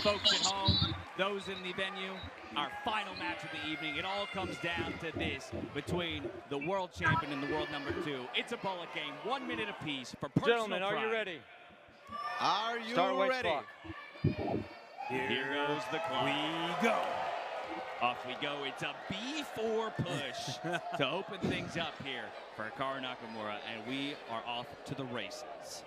folks at home, those in the venue, our final match of the evening. It all comes down to this between the world champion and the world number 2. It's a bullet game, 1 minute apiece for personal Gentlemen, are you pride. ready? Are you Start White's ready? clock. Here goes the clock. We go. Off we go. It's a B4 push to open things up here for Hikaru Nakamura, and we are off to the races.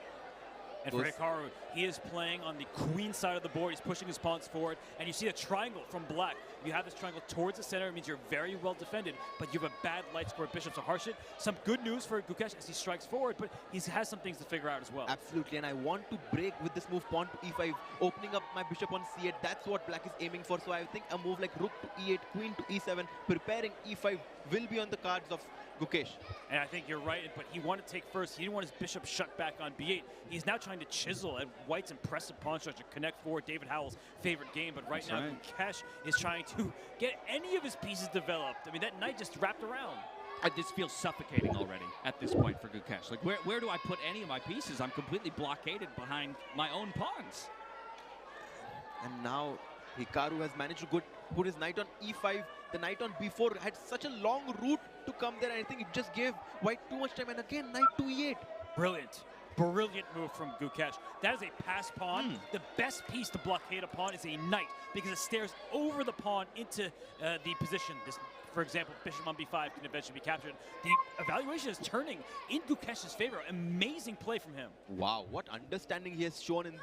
And for Hikaru, he is playing on the queen side of the board. He's pushing his pawns forward. And you see a triangle from black. You have this triangle towards the center. It means you're very well defended, but you have a bad light square bishop. So Harshit, some good news for Gukesh as he strikes forward, but he has some things to figure out as well. Absolutely, and I want to break with this move, pawn to e5, opening up my bishop on c8. That's what black is aiming for. So I think a move like rook to e8, queen to e7, preparing e5 will be on the cards of Gukesh. And I think you're right, but he wanted to take first. He didn't want his bishop shut back on b8. He's now trying to chisel at White's impressive pawn structure, connect forward, David Howell's favorite game. But right now, Gukesh is trying to get any of his pieces developed. I mean, that knight just wrapped around. This feels suffocating already at this point for Gukesh. Like, where do I put any of my pieces? I'm completely blockaded behind my own pawns. And now Hikaru has managed to put his knight on e5. The knight on b4 had such a long route to come there. I think it just gave White too much time. And again, knight to e8. Brilliant. Brilliant move from Gukesh. That is a pass pawn. The best piece to blockade a pawn is a knight because it stares over the pawn into the position. This, for example, bishop on b5 can eventually be captured. The evaluation is turning in Gukesh's favor. Amazing play from him. Wow, what understanding he has shown in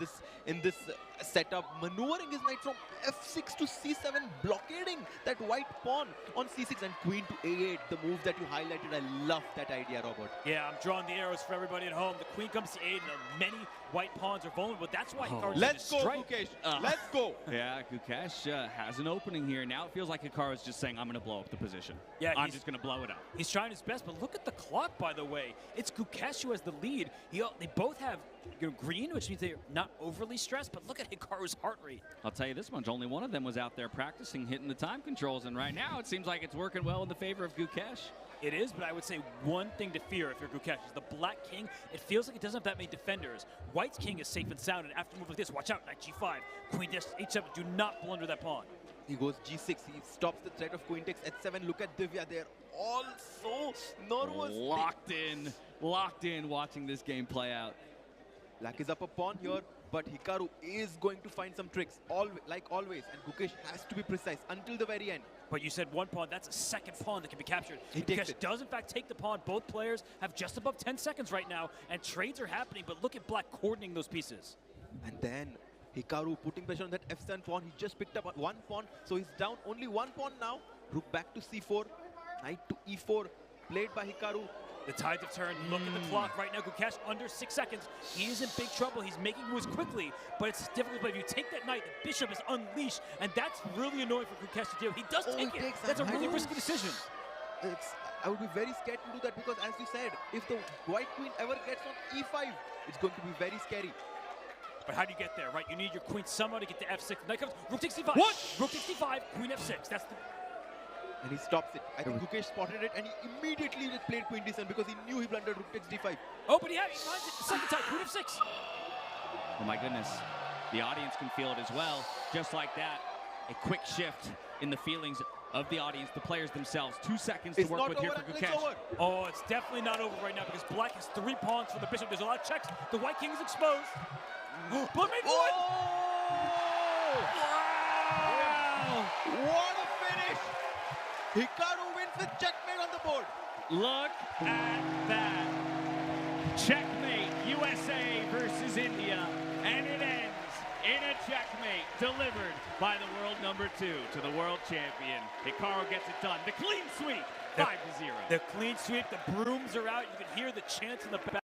this setup. Maneuvering his knight from f6 to c7, blockading that white pawn on c6 and queen to a8. The move that you highlighted, I love that idea, Robert. Yeah, I'm drawing the arrows for everybody at home. The queen comes to a8, and many white pawns are vulnerable. That's why Hikaru's Let's go, strike. Gukesh. Let's go. Yeah, Gukesh has an opening here. Now it feels like Hikaru's just saying, I'm going to blow up the position. Yeah, I'm just going to blow it up. He's trying his best, but look at the clock, by the way. It's Gukesh who has the lead. They both have green, which means they're not overly stressed, but look at Hikaru's heart rate. I'll tell you this much, only one of them was out there practicing hitting the time controls, and right now it seems like it's working well in the favor of Gukesh. It is, but I would say one thing to fear if you're Gukesh is the black king. It feels like it doesn't have that many defenders. White's king is safe and sound, and after a move like this, watch out, knight g5, queen h7, do not blunder that pawn. He goes g6, he stops the threat of queen takes h7. Look at Divya, they're all so nervous. Locked in watching this game play out. Black is up a pawn here, but Hikaru is going to find some tricks, like always, and Gukesh has to be precise until the very end. But you said one pawn, that's a second pawn that can be captured. Gukesh does in fact take the pawn. Both players have just above 10 seconds right now, and trades are happening, but look at Black coordinating those pieces. And then Hikaru putting pressure on that f7 pawn. He just picked up one pawn, so he's down only one pawn now. Rook back to c4, knight to e4, played by Hikaru. The tides have turned. Look at the clock right now. Gukesh under 6 seconds. He is in big trouble. He's making moves quickly, but it's difficult. But if you take that knight, the bishop is unleashed, and that's really annoying for Gukesh to do. He does take it. That's a really risky decision. I would be very scared to do that because, as you said, if the white queen ever gets on e5, it's going to be very scary. But how do you get there, right? You need your queen somehow to get to f6. Knight comes, rook takes d5. What? Rook takes d5, queen f6. That's the... And he stops it. I think Gukesh spotted it, and he immediately played queen d7 because he knew he blundered rook takes d5. Oh, but he finds it the second time, queen f6. Oh my goodness. The audience can feel it as well. Just like that, a quick shift in the feelings of the audience, the players themselves. 2 seconds to work with here for Gukesh. Oh, it's definitely not over right now because Black has 3 pawns for the bishop. There's a lot of checks. The white king is exposed. But made one! Wow! What a finish! Hikaru wins with checkmate on the board. Look at that. Checkmate, USA versus India. And it ends in a checkmate delivered by the world number 2 to the world champion. Hikaru gets it done. The clean sweep, 5-0. The clean sweep, the brooms are out. You can hear the chants in the back.